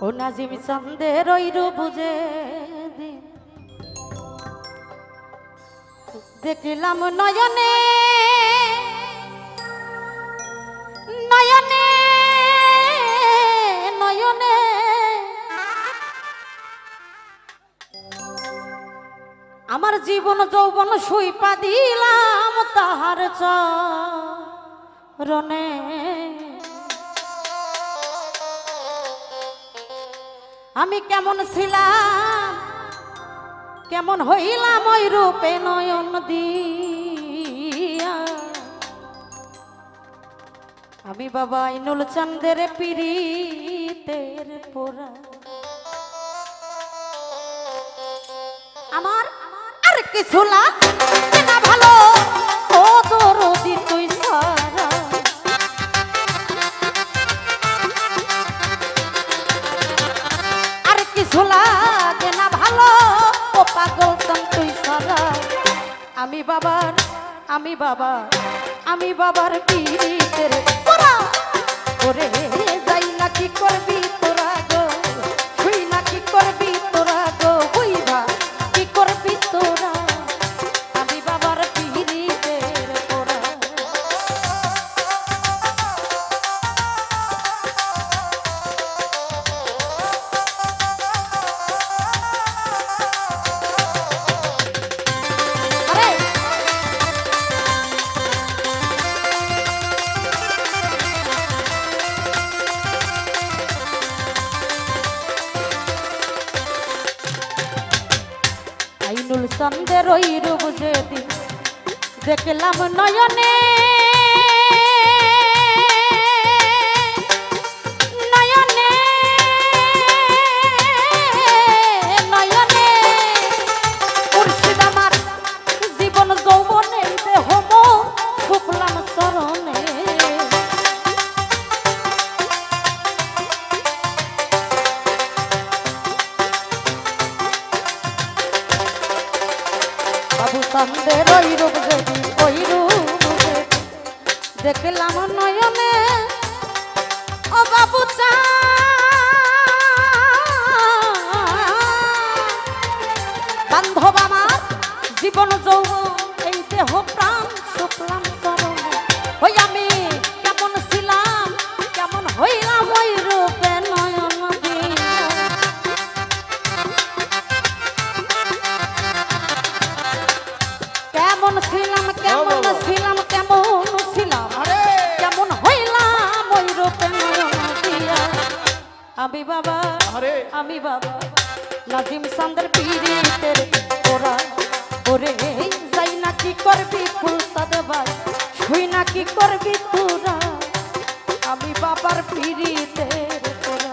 ও নাজিম চন্দের ওই বুঝে দেখলাম নয়নে নয়নে নয়নে আমার জীবন যৌবন সুইপা দিলাম তাহার চরণে আমি কেমন ছিলাম কেমন হইলাম ওই রূপে নয়ন দিয়া আমি বাবা আইনুল চন্দের পীড়িতের পোড়া আমার আর কিছু লাগে না ভালো ও দরদি তুই সারা আর কিছু লাগে না ভালো ও পাগল তুই সারা আমি বাবার পীড়িতের পোড়া ওরে যাই না কি করবি তোরা গো শুই না কি করবি তোরা গো বুইবা কি করবি তোরা আমি বাবার পীড়িতের পোড়া আইনুল চন্দের ওই রূপ যেদিন দেখলাম নয়নে নয়নে নয়নে মুর্শিদ আমার জীবন যৌবনে দেহ শুকলাম চরণে চন্দের ওই রূপ যদি ওই রূপ দেখলাম নয়নে ও বাবু চা বান্ধব আমার জীবন যৌবন এই দেহ প্রাণ শুকলাম চরণে ওই আমি কেমন ছিলাম কেমন হইলাম ওই রূপে নয়ন দিয়া কেমন ছিলাম কেমন ছিলাম কেমন ছিলাম কেমন হইলাম ওই রূপে নয়ন দিয়া আমি বাবা নাজিম চন্দের পীড়িতের পোড়া ওরে যাই না কি করবি ফুলসাদ ভাই শুই না কি করবি তোরা আমি বাবার পীড়িতের পোড়া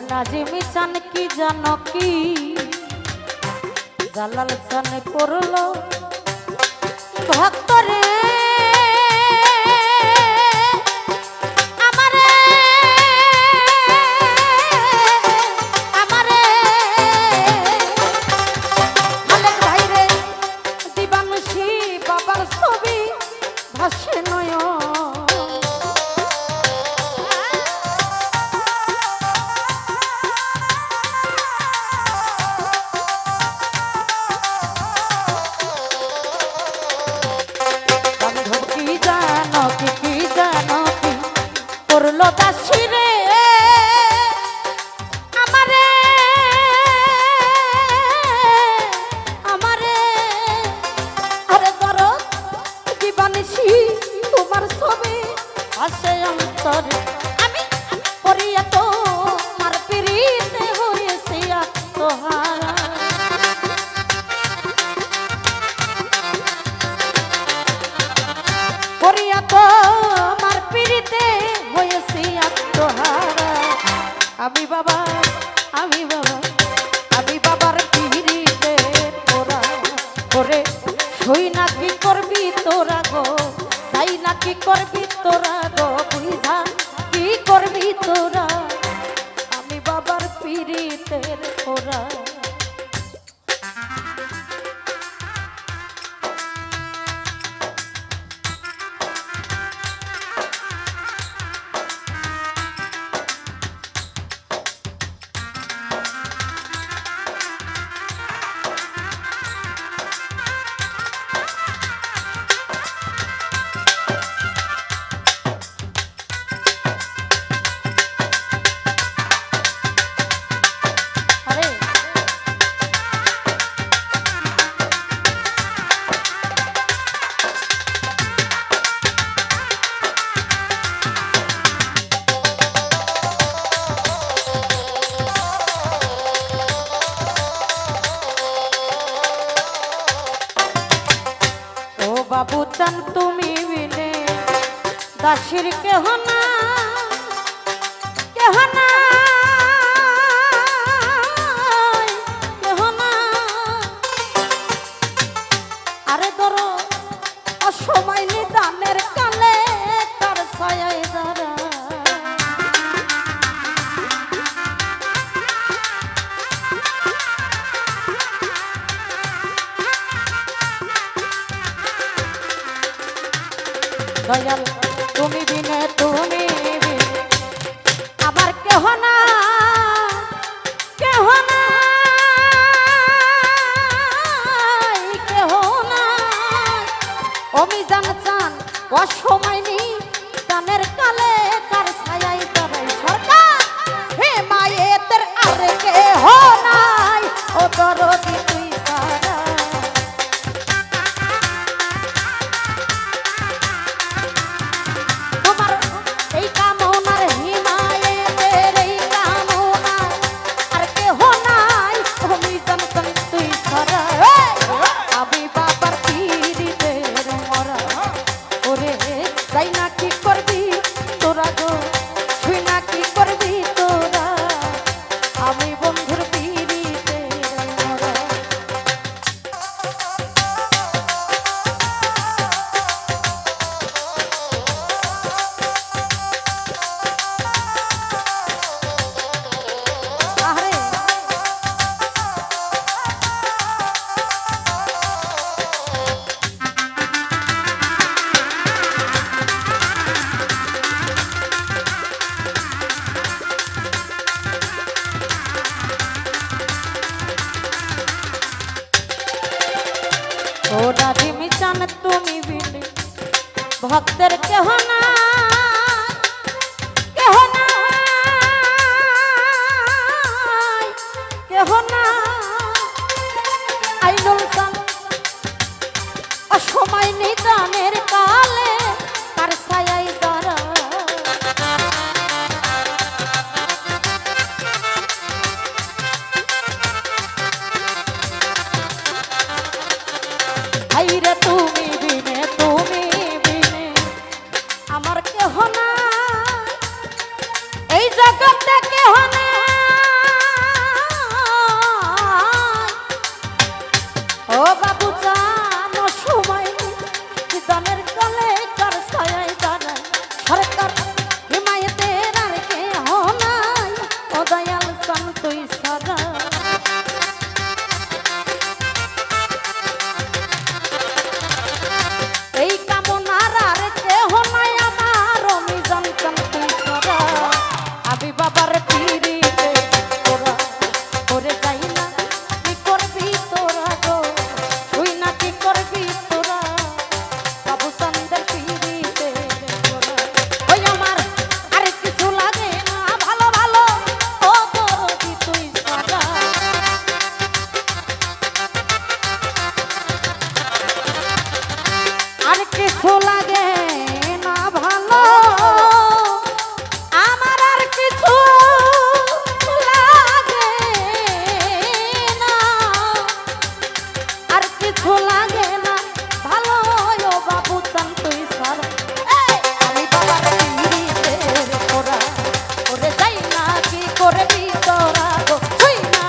নাজিম চান কি জানো কি জালাল চান করলো ভক্তরে বাবা আমি বাবা আমি বাবার পিড়িতে তোরা করে শুই না কি করবি তোরা গো তাই না কি করবি তোরা গো বুঝা কি করবি তোরা আমি বাবার পিড়িতের তোরা বাবু চান তুমি বিনে দাসির কেহ না কেহ না কেহ না আরে ধরো অসময় নিদানের কালে তার ছায়ায় দাঁড়া দয়াল তুমি বিনে আমার কেহ না কেহ না কেহ না আমি জানতাম অসময় নি দানের কালে কার ছায়াই দাঁড়াই সরকার হে মায়ের আরে কেহ নাই ও দরদি তুই সারা ও রাজিমি চান তুমি বিনে ভক্তের কেহ না কেহ না কেহ না আইনুল চান অসময় নিদানের কালে তার ছায়াই দাঁড়া আইরে তুমি বিনে আমার কেহ না এই জগতে কেহ না ও বাবু জানো সময় দানের কালে কার ছায়ায় দাঁড়ায় সরকার হিমায়তের আর কেহ নাই ও দয়াল চান তুই সারা বাবার পিড়িতে তোরা করে যাই না কি করবি তোরা গো তুই না কি করবি তোরা বাবু চন্দ্রের পিড়িতে তোরা ওই আমার আরে কিছু লাগে না ভালো ভালো ও তোর তুই তোরা গো শুই না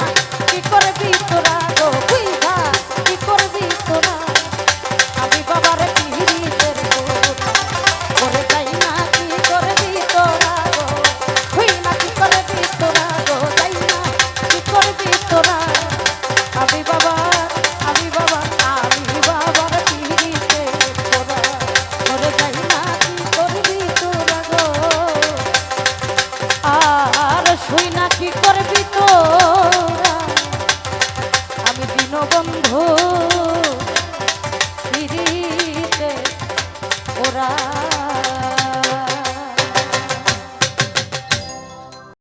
কি করবি তোরা গো বুইরা কি করবি তোরা আমি বাবার পিড়িতের কথা করে যাই না কি করবি তোরা গো শুই না কি করবি তোরা গো যাই না কি করবি তোরা আমি বাবার পিড়িতে তোরা করে যাই না কি করবি তোরা গো আর শুই না কি করবি তোরা আমি দীনবন্ধু